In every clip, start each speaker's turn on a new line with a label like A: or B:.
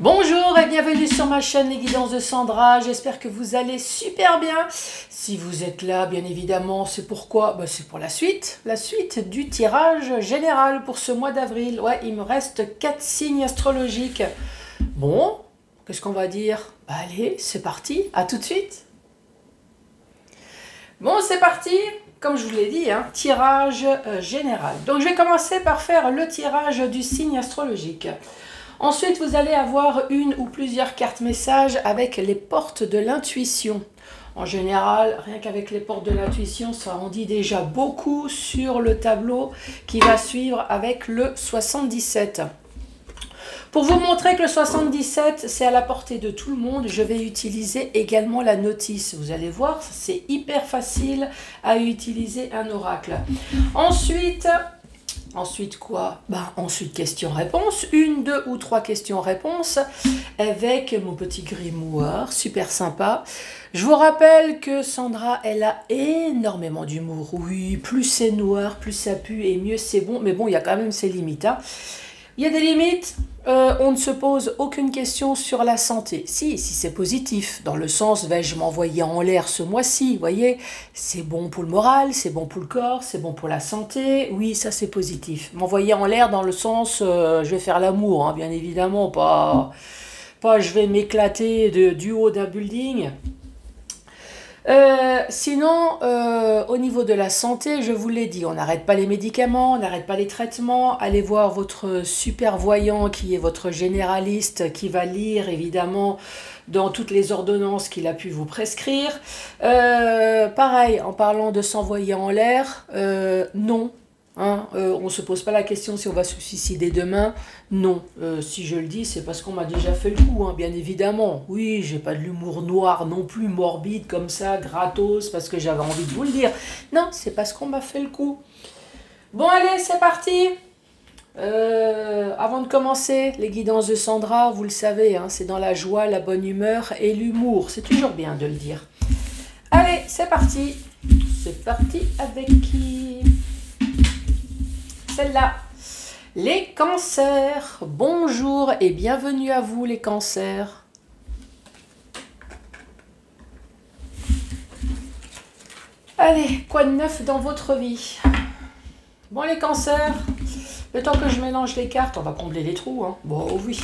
A: Bonjour et bienvenue sur ma chaîne Les Guidances de Sandra, j'espère que vous allez super bien. Si vous êtes là, bien évidemment, c'est pourquoi? C'est pour la suite du tirage général pour ce mois d'avril. Ouais, il me reste 4 signes astrologiques. Bon, qu'est-ce qu'on va dire? Allez, c'est parti, à tout de suite. Bon, c'est parti, comme je vous l'ai dit, tirage général. Donc je vais commencer par faire le tirage du signe astrologique. Ensuite, vous allez avoir une ou plusieurs cartes messages avec les portes de l'intuition. En général, rien qu'avec les portes de l'intuition, ça en dit déjà beaucoup sur le tableau qui va suivre avec le 77. Pour vous montrer que le 77, c'est à la portée de tout le monde, je vais utiliser également la notice. Vous allez voir, c'est hyper facile à utiliser un oracle. Ensuite quoi? Ensuite questions-réponses, 1, 2 ou 3 questions-réponses avec mon petit grimoire, super sympa. Je vous rappelle que Sandra, elle a énormément d'humour. Oui, plus c'est noir, plus ça pue et mieux c'est bon. Mais bon, il y a quand même ses limites. Il y a des limites, on ne se pose aucune question sur la santé. Si c'est positif, dans le sens, vais-je m'envoyer en l'air ce mois-ci, vous voyez, c'est bon pour le moral, c'est bon pour le corps, c'est bon pour la santé, oui, ça c'est positif. M'envoyer en l'air dans le sens, je vais faire l'amour, bien évidemment, pas je vais m'éclater du haut d'un building. Sinon, au niveau de la santé, je vous l'ai dit, on n'arrête pas les médicaments, on n'arrête pas les traitements. Allez voir votre super voyant qui est votre généraliste, qui va lire évidemment dans toutes les ordonnances qu'il a pu vous prescrire. Pareil, en parlant de s'envoyer en l'air, non. On ne se pose pas la question si on va se suicider demain. Non, si je le dis, c'est parce qu'on m'a déjà fait le coup, bien évidemment. Oui, j'ai pas de l'humour noir non plus morbide comme ça, gratos, parce que j'avais envie de vous le dire. Non, c'est parce qu'on m'a fait le coup. Bon, allez, c'est parti. Avant de commencer, les guidances de Sandra, vous le savez, c'est dans la joie, la bonne humeur et l'humour. C'est toujours bien de le dire. Allez, c'est parti. C'est parti avec qui? Celle-là, les cancers. Bonjour et bienvenue à vous les cancers. Allez, quoi de neuf dans votre vie? Bon les cancers, le temps que je mélange les cartes, on va combler les trous. Bon oui,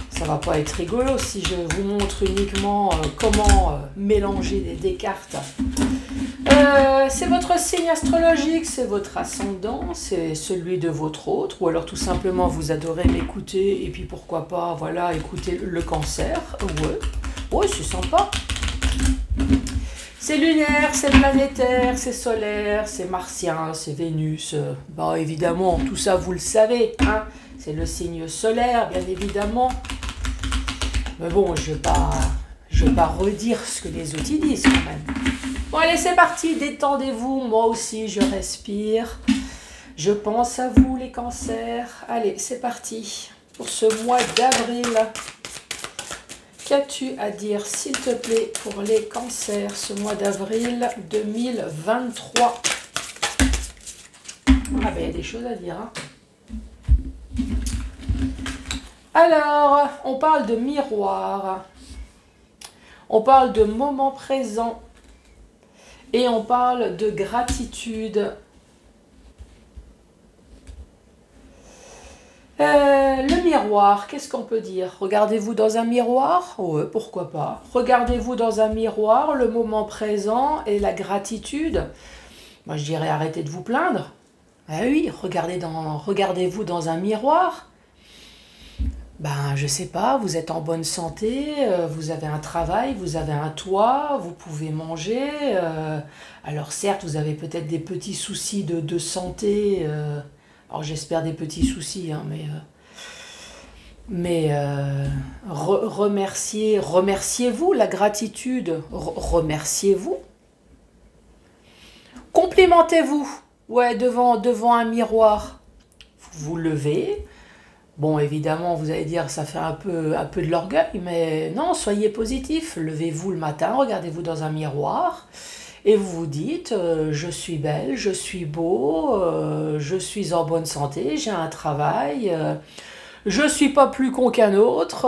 A: ça va pas être rigolo si je vous montre uniquement comment mélanger des cartes. C'est votre signe astrologique, c'est votre ascendant, c'est celui de votre autre, ou alors tout simplement vous adorez m'écouter, et puis pourquoi pas, voilà, écouter le cancer, ouais, c'est sympa. C'est lunaire, c'est planétaire, c'est solaire, c'est martien, c'est Vénus, évidemment, tout ça vous le savez, c'est le signe solaire, bien évidemment. Mais bon, je vais pas redire ce que les autres y disent quand même. Bon allez, c'est parti, détendez-vous, moi aussi je respire. Je pense à vous les cancers. Allez, c'est parti pour ce mois d'avril. Qu'as-tu à dire, s'il te plaît, pour les cancers, ce mois d'avril 2023? Il y a des choses à dire. Alors, on parle de miroir. On parle de moment présent. Et on parle de gratitude. Le miroir, qu'est-ce qu'on peut dire? Regardez-vous dans un miroir? Ouais, pourquoi pas. Regardez-vous dans un miroir, le moment présent et la gratitude. Moi, je dirais arrêtez de vous plaindre. Ah oui, regardez-vous dans un miroir. Je sais pas, vous êtes en bonne santé, vous avez un travail, vous avez un toit, vous pouvez manger. Alors certes, vous avez peut-être des petits soucis de santé. Alors j'espère des petits soucis, remerciez-vous, la gratitude, remerciez-vous. Complimentez-vous, ouais, devant un miroir. Vous vous levez. Bon, évidemment, vous allez dire, ça fait un peu de l'orgueil, mais non, soyez positif. Levez-vous le matin, regardez-vous dans un miroir et vous vous dites, je suis belle, je suis beau, je suis en bonne santé, j'ai un travail, Je ne suis pas plus con qu'un autre,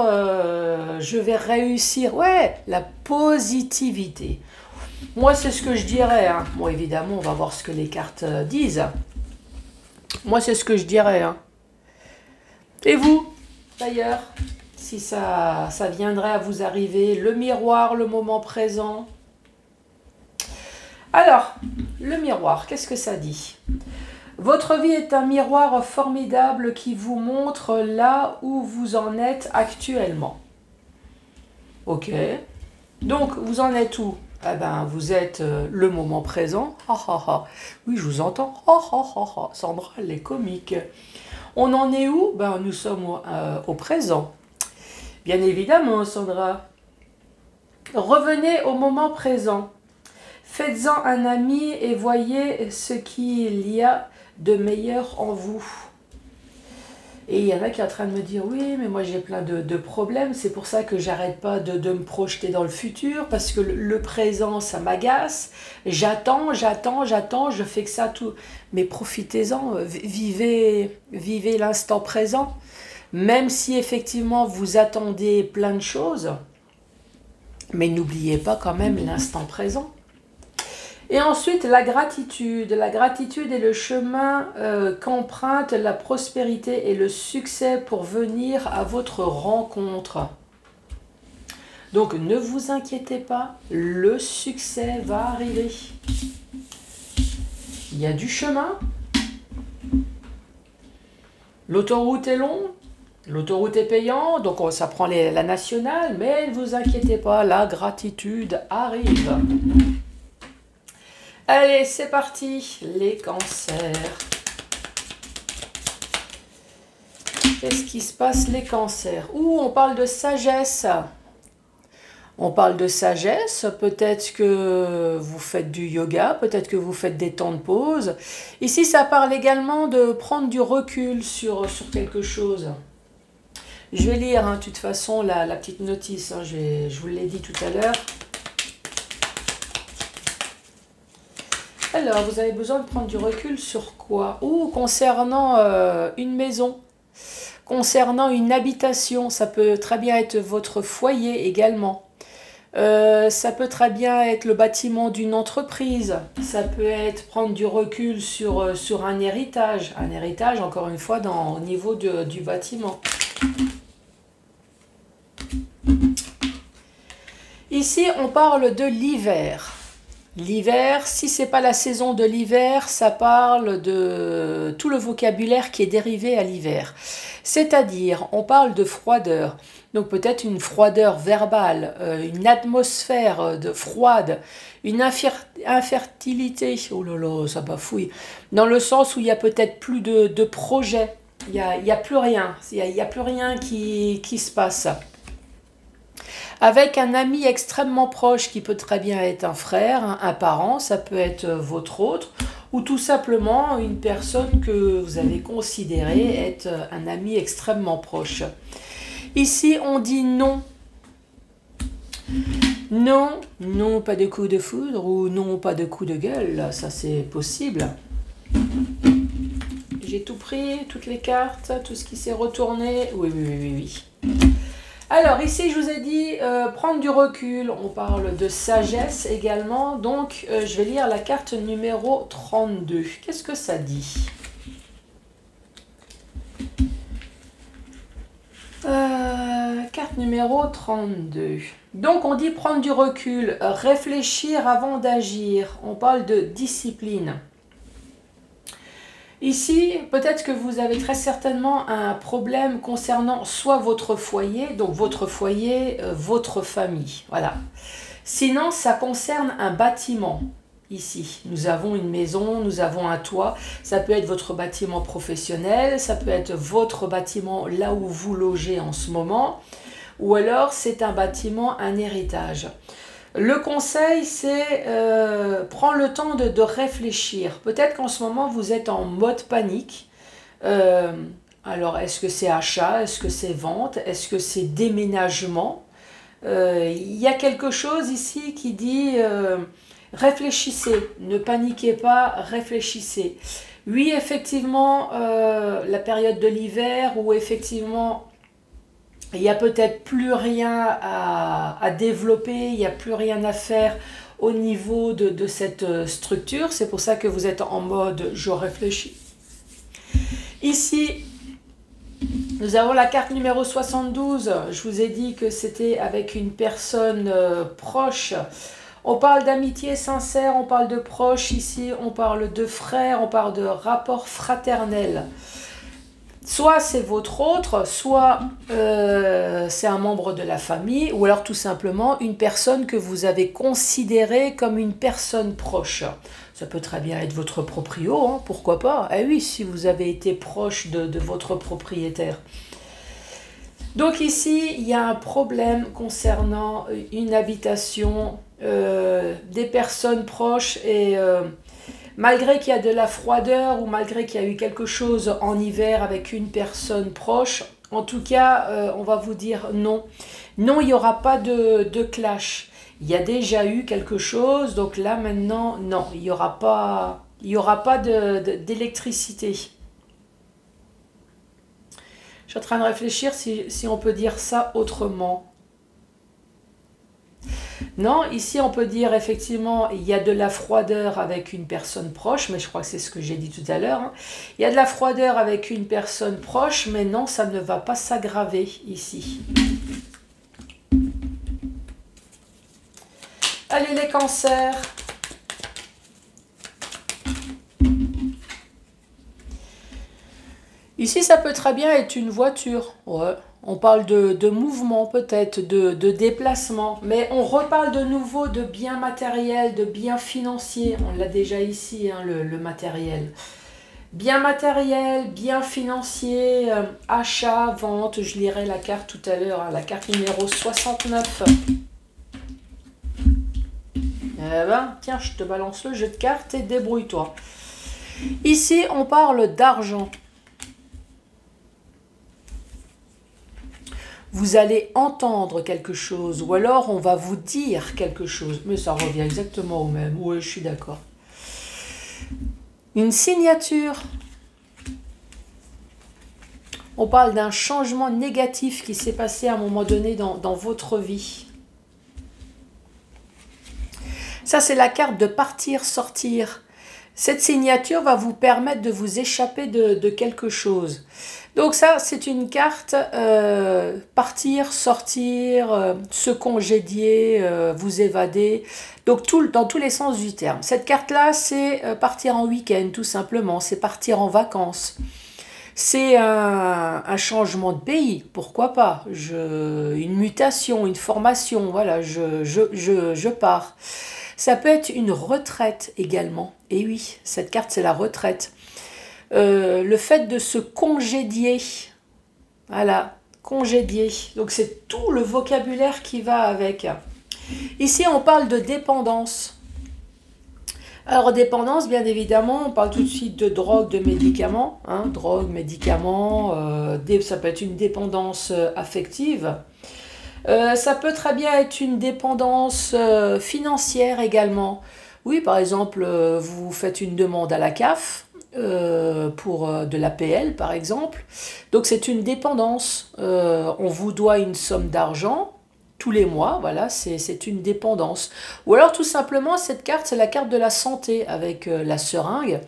A: je vais réussir. Ouais, la positivité. Moi, c'est ce que je dirais. Hein. Bon, évidemment, on va voir ce que les cartes disent. Moi, c'est ce que je dirais. Hein. Et vous, d'ailleurs, si ça viendrait à vous arriver, le miroir, le moment présent. Alors, le miroir, qu'est-ce que ça dit ? Votre vie est un miroir formidable qui vous montre là où vous en êtes actuellement. Ok. Donc, vous en êtes où ? Eh ben, vous êtes le moment présent. Ha, ha, ha. Oui, je vous entends. Ha, ha, ha, ha. Sandra, elle est comique. On en est où ? Ben, nous sommes au présent. Bien évidemment, Sandra. Revenez au moment présent. Faites-en un ami et voyez ce qu'il y a de meilleur en vous. Et il y en a qui sont en train de me dire, oui, mais moi j'ai plein de problèmes, c'est pour ça que j'arrête pas de me projeter dans le futur, parce que le présent, ça m'agace, j'attends, je fais que ça tout. Mais profitez-en, vivez l'instant présent, même si effectivement vous attendez plein de choses, mais n'oubliez pas quand même l'instant présent. Et ensuite, la gratitude. La gratitude est le chemin qu'emprunte la prospérité et le succès pour venir à votre rencontre. Donc, ne vous inquiétez pas, le succès va arriver. Il y a du chemin. L'autoroute est longue. L'autoroute est payante, donc ça prend la nationale, mais ne vous inquiétez pas, la gratitude arrive. Allez, c'est parti, les cancers. Qu'est-ce qui se passe, les cancers? On parle de sagesse. On parle de sagesse, peut-être que vous faites du yoga, peut-être que vous faites des temps de pause. Ici, ça parle également de prendre du recul sur quelque chose. Je vais lire, hein, de toute façon, la petite notice, hein, je vous l'ai dit tout à l'heure. Alors, vous avez besoin de prendre du recul sur quoi? Concernant une maison, concernant une habitation, ça peut très bien être votre foyer également. Ça peut très bien être le bâtiment d'une entreprise. Ça peut être prendre du recul sur un héritage. Un héritage, encore une fois, au niveau du bâtiment. Ici, on parle de l'hiver. L'hiver, si ce n'est pas la saison de l'hiver, ça parle de tout le vocabulaire qui est dérivé à l'hiver. C'est-à-dire, on parle de froideur. Donc peut-être une froideur verbale, une atmosphère froide, une infertilité. Oh là là, ça bafouille. Dans le sens où il y a peut-être plus de projets. Il y a plus rien. Il y a plus rien qui se passe. Avec un ami extrêmement proche qui peut très bien être un frère, un parent, ça peut être votre autre, ou tout simplement une personne que vous avez considérée être un ami extrêmement proche. Ici, on dit non. Non, non, pas de coup de foudre, ou non, pas de coup de gueule, ça c'est possible. J'ai tout pris, toutes les cartes, tout ce qui s'est retourné. Oui, oui, oui, oui, oui. Alors ici, je vous ai dit prendre du recul, on parle de sagesse également, donc je vais lire la carte numéro 32. Qu'est-ce que ça dit? Carte numéro 32. Donc on dit prendre du recul, réfléchir avant d'agir, on parle de discipline. Ici, peut-être que vous avez très certainement un problème concernant soit votre foyer, donc votre foyer, votre famille, voilà. Sinon, ça concerne un bâtiment, ici. Nous avons une maison, nous avons un toit, ça peut être votre bâtiment professionnel, ça peut être votre bâtiment là où vous logez en ce moment, ou alors c'est un bâtiment, un héritage. Le conseil, c'est prendre le temps de réfléchir. Peut-être qu'en ce moment, vous êtes en mode panique. Alors, est-ce que c'est achat? Est-ce que c'est vente? Est-ce que c'est déménagement? Il y a quelque chose ici qui dit réfléchissez. Ne paniquez pas, réfléchissez. Oui, effectivement, la période de l'hiver où effectivement il n'y a peut-être plus rien à développer, il n'y a plus rien à faire au niveau de cette structure. C'est pour ça que vous êtes en mode je réfléchis. Ici, nous avons la carte numéro 72. Je vous ai dit que c'était avec une personne proche. On parle d'amitié sincère, on parle de proche ici, on parle de frère, on parle de rapport fraternel. Soit c'est votre autre, soit c'est un membre de la famille, ou alors tout simplement une personne que vous avez considérée comme une personne proche. Ça peut très bien être votre proprio, hein, pourquoi pas? Eh oui, si vous avez été proche de votre propriétaire. Donc ici, il y a un problème concernant une habitation, des personnes proches et malgré qu'il y a de la froideur ou malgré qu'il y a eu quelque chose en hiver avec une personne proche, en tout cas, on va vous dire non. Non, il n'y aura pas de clash. Il y a déjà eu quelque chose, donc là maintenant, non, il n'y aura pas d'électricité. Je suis en train de réfléchir si on peut dire ça autrement. Non, ici on peut dire effectivement il y a de la froideur avec une personne proche, mais je crois que c'est ce que j'ai dit tout à l'heure. Hein. Il y a de la froideur avec une personne proche, mais non, ça ne va pas s'aggraver ici. Allez les cancers. Ici, ça peut très bien être une voiture. Ouais. On parle de mouvement peut-être, de déplacement. Mais on reparle de nouveau de biens matériels, de biens financiers. On l'a déjà ici, hein, le matériel. Biens matériels, biens financiers, achat, vente. Je lirai la carte tout à l'heure, hein, la carte numéro 69. Eh ben, tiens, je te balance le jeu de cartes et débrouille-toi. Ici, on parle d'argent. Vous allez entendre quelque chose ou alors on va vous dire quelque chose. Mais ça revient exactement au même. Oui, je suis d'accord. Une signature. On parle d'un changement négatif qui s'est passé à un moment donné dans votre vie. Ça, c'est la carte de partir, sortir. Cette signature va vous permettre de vous échapper de quelque chose. Donc ça, c'est une carte partir, sortir, se congédier, vous évader. Donc dans tous les sens du terme. Cette carte-là, c'est partir en week-end, tout simplement. C'est partir en vacances. C'est un changement de pays, pourquoi pas. Une mutation, une formation, voilà, je pars. Ça peut être une retraite également. Et oui, cette carte, c'est la retraite. Le fait de se congédier. Voilà, congédier. Donc, c'est tout le vocabulaire qui va avec. Ici, on parle de dépendance. Alors, dépendance, bien évidemment, on parle tout de suite de drogue, de médicaments. Hein, drogue, médicaments, ça peut être une dépendance affective. Ça peut très bien être une dépendance financière également. Oui, par exemple, vous faites une demande à la CAF pour de l'APL, par exemple. Donc, c'est une dépendance. On vous doit une somme d'argent tous les mois. Voilà, c'est une dépendance. Ou alors, tout simplement, cette carte, c'est la carte de la santé avec la seringue.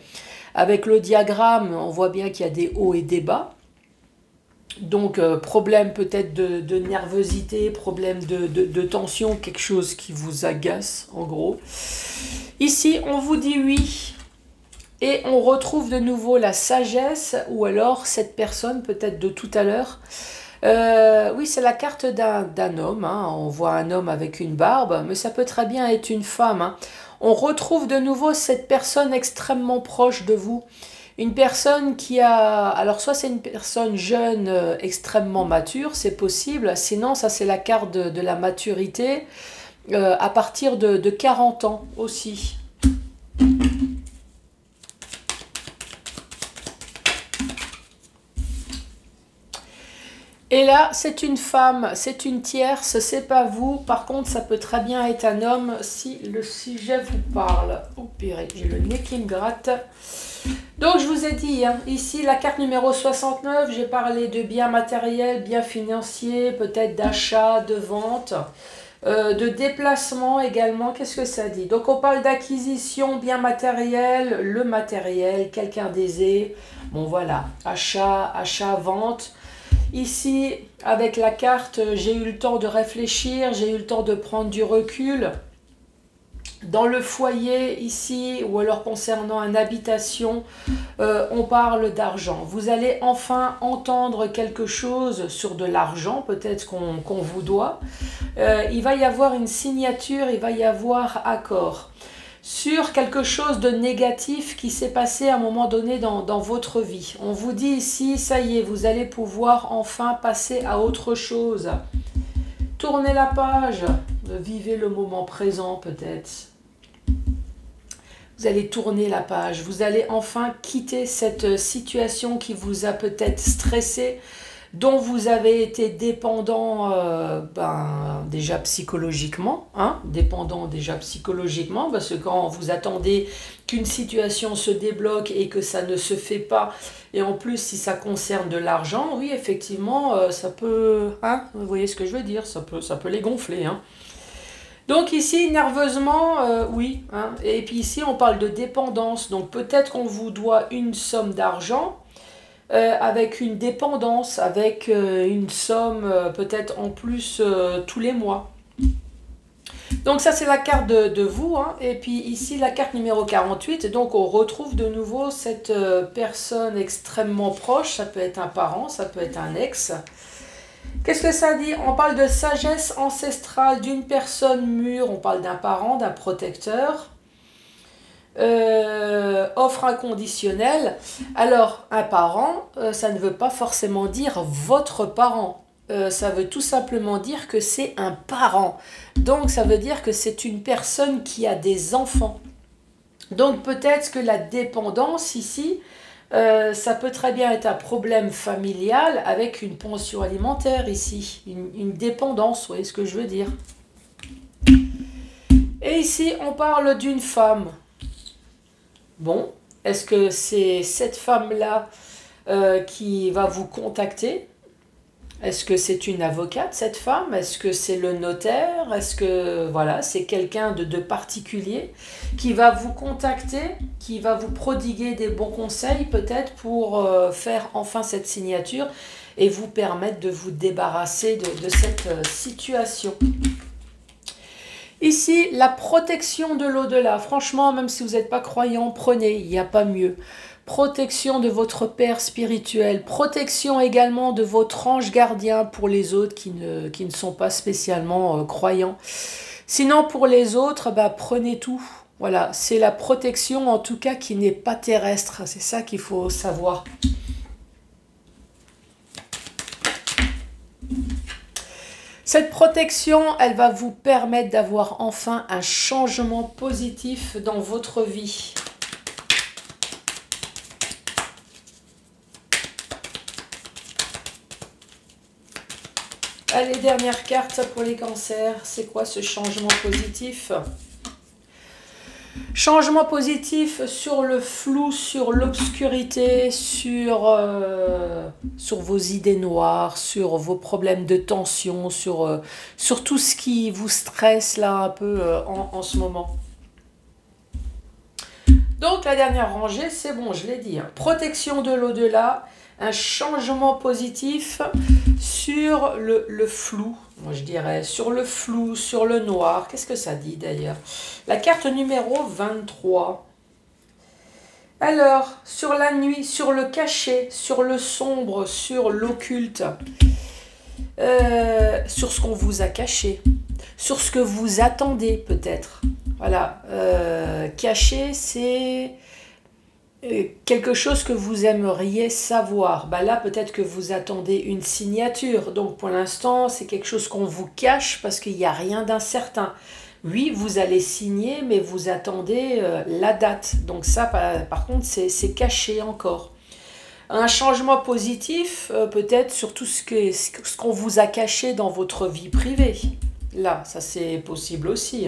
A: Avec le diagramme, on voit bien qu'il y a des hauts et des bas. Donc, problème peut-être de nervosité, problème de tension, quelque chose qui vous agace, en gros. Ici, on vous dit oui. Et on retrouve de nouveau la sagesse, ou alors cette personne, peut-être de tout à l'heure. Oui, c'est la carte d'un homme. Hein. On voit un homme avec une barbe, mais ça peut très bien être une femme. Hein. On retrouve de nouveau cette personne extrêmement proche de vous. Une personne qui a... Alors, soit c'est une personne jeune, extrêmement mature, c'est possible. Sinon, ça, c'est la carte de la maturité à partir de 40 ans aussi. Et là, c'est une femme, c'est une tierce, c'est pas vous. Par contre, ça peut très bien être un homme si le sujet vous parle. Oh purée, j'ai le nez qui me gratte. Donc je vous ai dit, hein, ici la carte numéro 69, j'ai parlé de biens matériels, biens financiers, peut-être d'achat, de vente, de déplacement également. Qu'est-ce que ça dit? Donc on parle d'acquisition, biens matériels, le matériel, quelqu'un d'aisé. Bon voilà, achat, vente. Ici, avec la carte, j'ai eu le temps de réfléchir, j'ai eu le temps de prendre du recul. Dans le foyer ici, ou alors concernant une habitation, on parle d'argent. Vous allez enfin entendre quelque chose sur de l'argent, peut-être qu'on vous doit. Il va y avoir une signature, il va y avoir accord. Sur quelque chose de négatif qui s'est passé à un moment donné dans votre vie. On vous dit ici, ça y est, vous allez pouvoir enfin passer à autre chose. Tournez la page, vivez le moment présent peut-être. Vous allez tourner la page, vous allez enfin quitter cette situation qui vous a peut-être stressé, dont vous avez été dépendant déjà psychologiquement, parce que quand vous attendez qu'une situation se débloque et que ça ne se fait pas, et en plus si ça concerne de l'argent, oui effectivement ça peut, vous voyez ce que je veux dire, ça peut les gonfler. Donc ici, nerveusement, oui. Et puis ici, on parle de dépendance. Donc peut-être qu'on vous doit une somme d'argent avec une dépendance, avec une somme peut-être en plus tous les mois. Donc ça, c'est la carte de vous. Et puis ici, la carte numéro 48. Donc on retrouve de nouveau cette personne extrêmement proche. Ça peut être un parent, ça peut être un ex. Qu'est-ce que ça dit? On parle de sagesse ancestrale d'une personne mûre, on parle d'un parent, d'un protecteur. Offre inconditionnelle. Alors, un parent, ça ne veut pas forcément dire votre parent. Ça veut tout simplement dire que c'est un parent. Donc, ça veut dire que c'est une personne qui a des enfants. Donc, peut-être que la dépendance ici, ça peut très bien être un problème familial avec une pension alimentaire ici, une dépendance, vous voyez ce que je veux dire. Et ici, on parle d'une femme. Bon, est-ce que c'est cette femme-là qui va vous contacter? Est-ce que c'est une avocate, cette femme? Est-ce que c'est le notaire? Est-ce que voilà, c'est quelqu'un de particulier qui va vous contacter, qui va vous prodiguer des bons conseils peut-être pour faire enfin cette signature et vous permettre de vous débarrasser de cette situation. Ici, la protection de l'au-delà. Franchement, même si vous n'êtes pas croyant, prenez, il n'y a pas mieux. Protection de votre père spirituel, protection également de votre ange gardien pour les autres qui ne sont pas spécialement croyants. Sinon, pour les autres, prenez tout. Voilà, c'est la protection en tout cas qui n'est pas terrestre. C'est ça qu'il faut savoir. Cette protection, elle va vous permettre d'avoir enfin un changement positif dans votre vie. Allez, dernière carte pour les cancers. C'est quoi ce changement positif? Changement positif sur le flou, sur l'obscurité, sur vos idées noires, sur vos problèmes de tension, sur tout ce qui vous stresse là un peu en ce moment. Donc la dernière rangée, c'est bon, je l'ai dit. Protection de l'au-delà, un changement positif sur le flou, moi je dirais, sur le flou, sur le noir. Qu'est-ce que ça dit d'ailleurs? La carte numéro 23. Alors, sur la nuit, sur le caché, sur le sombre, sur l'occulte, sur ce qu'on vous a caché, sur ce que vous attendez peut-être. Voilà, caché, c'est quelque chose que vous aimeriez savoir. Là, peut-être que vous attendez une signature. Donc, pour l'instant, c'est quelque chose qu'on vous cache parce qu'il n'y a rien d'incertain. Oui, vous allez signer, mais vous attendez la date. Donc ça, par contre, c'est caché encore. Un changement positif, peut-être sur tout ce qu'on vous a caché dans votre vie privée. Là, ça c'est possible aussi.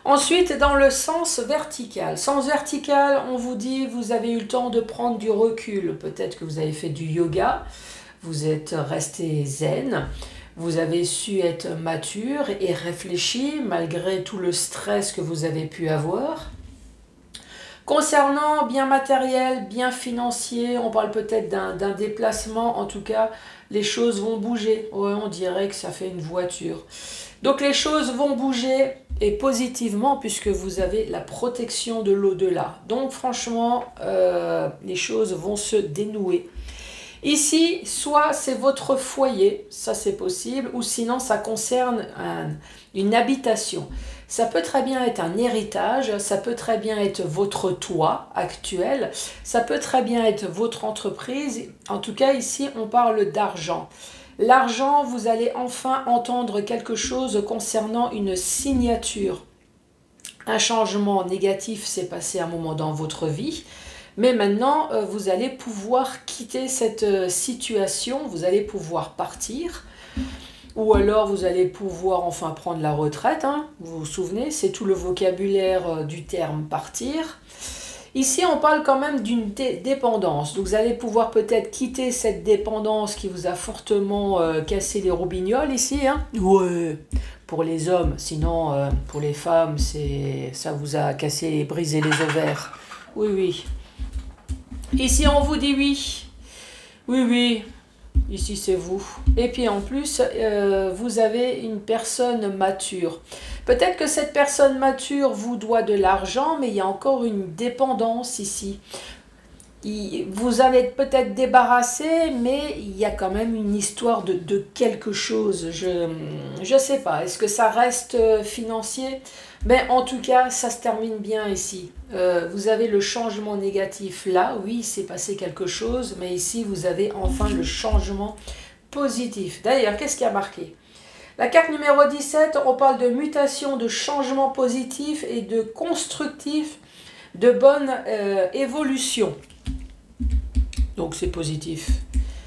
A: Ensuite, dans le sens vertical. Sens vertical, on vous dit, vous avez eu le temps de prendre du recul. Peut-être que vous avez fait du yoga, vous êtes resté zen, vous avez su être mature et réfléchi malgré tout le stress que vous avez pu avoir. Concernant bien matériel, bien financier, on parle peut-être d'un déplacement, en tout cas, les choses vont bouger. Ouais, on dirait que ça fait une voiture. Donc les choses vont bouger et positivement puisque vous avez la protection de l'au-delà. Donc franchement, les choses vont se dénouer. Ici, soit c'est votre foyer, ça c'est possible, ou sinon ça concerne une habitation. Ça peut très bien être un héritage, ça peut très bien être votre toit actuel, ça peut très bien être votre entreprise. En tout cas, ici, on parle d'argent. L'argent, vous allez enfin entendre quelque chose concernant une signature. Un changement négatif s'est passé un moment dans votre vie. Mais maintenant, vous allez pouvoir quitter cette situation, vous allez pouvoir partir, ou alors vous allez pouvoir enfin prendre la retraite, hein. Vous vous souvenez, c'est tout le vocabulaire du terme partir. Ici, on parle quand même d'une dépendance, donc vous allez pouvoir peut-être quitter cette dépendance qui vous a fortement cassé les roubignoles ici, hein. Ouais, pour les hommes, sinon pour les femmes, ça vous a cassé, brisé les ovaires. Oui, oui. Ici, on vous dit oui. Oui, oui. Ici, c'est vous. Et puis, en plus, vous avez une personne mature. Peut-être que cette personne mature vous doit de l'argent, mais il y a encore une dépendance ici. Vous allez être peut-être débarrassé, mais il y a quand même une histoire de quelque chose. Je ne sais pas. Est-ce que ça reste financier? Mais en tout cas, ça se termine bien ici. Vous avez le changement négatif là. Oui, il s'est passé quelque chose, mais ici, vous avez enfin le changement positif. D'ailleurs, qu'est-ce qui a marqué? La carte numéro 17, on parle de mutation, de changement positif et de constructif, de bonne évolution. Donc c'est positif,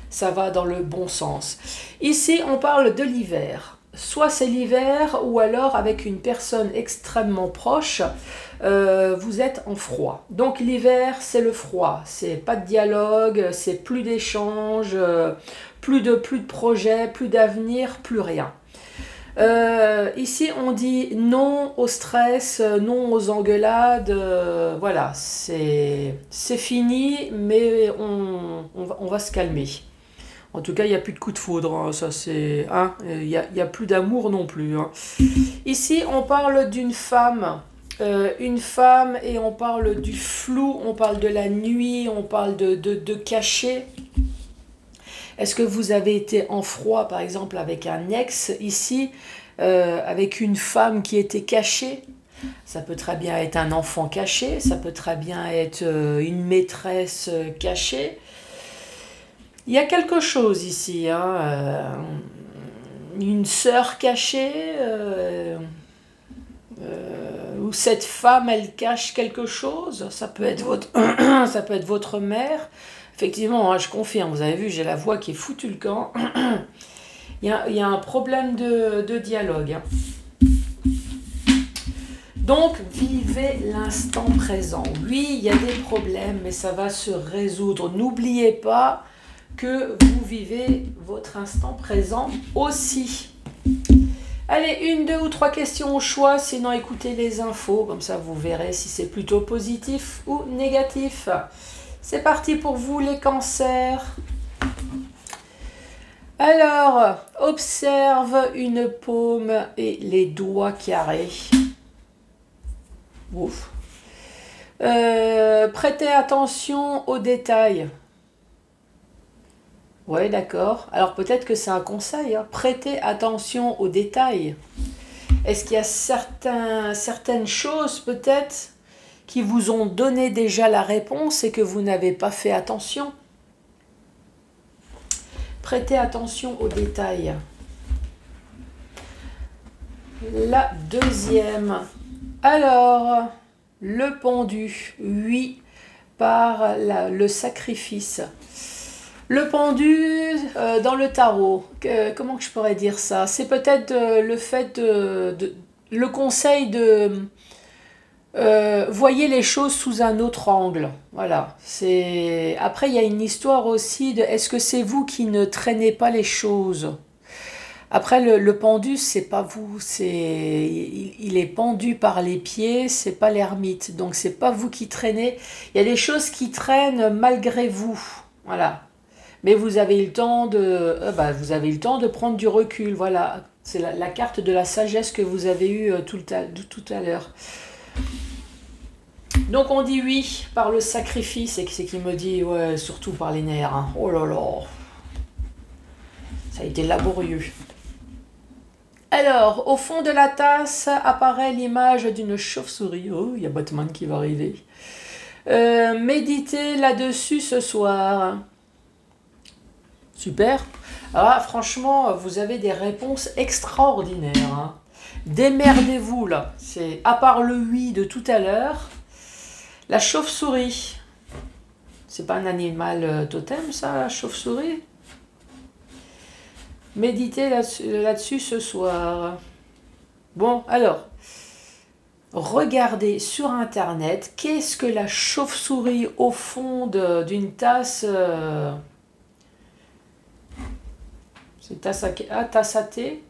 A: ça va dans le bon sens. Ici, on parle de l'hiver. Soit c'est l'hiver, ou alors avec une personne extrêmement proche, vous êtes en froid. Donc l'hiver, c'est le froid. C'est pas de dialogue, c'est plus d'échanges, plus de projets, plus d'avenir, plus rien. Ici, on dit non au stress, non aux engueulades. Voilà, c'est fini, mais on va se calmer. En tout cas, il n'y a plus de coup de foudre. Hein, ça, c'est, hein, il y a plus d'amour non plus. Hein. Ici, on parle d'une femme. Une femme et on parle du flou, on parle de la nuit, on parle de cachet. Est-ce que vous avez été en froid, par exemple, avec un ex ici, avec une femme qui était cachée? Ça peut très bien être un enfant caché, ça peut très bien être une maîtresse cachée. Il y a quelque chose ici, hein, une sœur cachée, où cette femme, elle cache quelque chose. Ça peut être ça peut être votre mère. Effectivement, hein, je confirme, vous avez vu, j'ai la voix qui est foutue le camp. Il y a un problème de dialogue. Hein. Donc, vivez l'instant présent. Oui, il y a des problèmes, mais ça va se résoudre. N'oubliez pas que vous vivez votre instant présent aussi. Allez, 1, 2 ou 3 questions au choix, sinon écoutez les infos, comme ça vous verrez si c'est plutôt positif ou négatif. C'est parti pour vous les cancers. Alors, observe une paume et les doigts carrés. Ouf. Prêtez attention aux détails. Ouais, d'accord. Alors peut-être que c'est un conseil. Hein. Prêtez attention aux détails. Est-ce qu'il y a certaines choses peut-être qui vous ont donné déjà la réponse et que vous n'avez pas fait attention? Prêtez attention aux détails. La deuxième. Alors, le pendu, oui, par le sacrifice. Le pendu dans le tarot, comment que je pourrais dire ça? C'est peut-être le fait le conseil de voyez les choses sous un autre angle. Voilà. Après, il y a une histoire aussi de est-ce que c'est vous qui ne traînez pas les choses? Après, le pendu, c'est pas vous, il est pendu par les pieds, c'est pas l'ermite. Donc, c'est pas vous qui traînez. Il y a des choses qui traînent malgré vous. Voilà. Mais vous avez le temps vous avez le temps de prendre du recul. Voilà. C'est la carte de la sagesse que vous avez eue tout à l'heure. Donc, on dit oui par le sacrifice, et c'est qui me dit, ouais, surtout par les nerfs. Hein. Oh là là. Ça a été laborieux. Alors, au fond de la tasse apparaît l'image d'une chauve-souris. Oh, il y a Batman qui va arriver. Méditez là-dessus ce soir. Super. Ah, franchement, vous avez des réponses extraordinaires. Hein. Démerdez-vous là. C'est à part le oui de tout à l'heure. La chauve-souris. C'est pas un animal totem, ça, la chauve-souris? Méditez là-dessus ce soir. Bon, alors, regardez sur Internet, qu'est-ce que la chauve-souris au fond d'une tasse... c'est tasse à thé?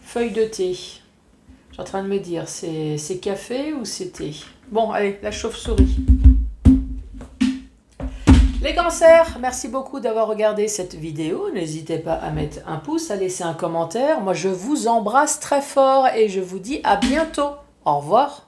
A: Feuille de thé. Je suis en train de me dire, c'est café ou c'est thé? Bon, allez, la chauve-souris. Les cancers, merci beaucoup d'avoir regardé cette vidéo. N'hésitez pas à mettre un pouce, à laisser un commentaire. Moi, je vous embrasse très fort et je vous dis à bientôt. Au revoir.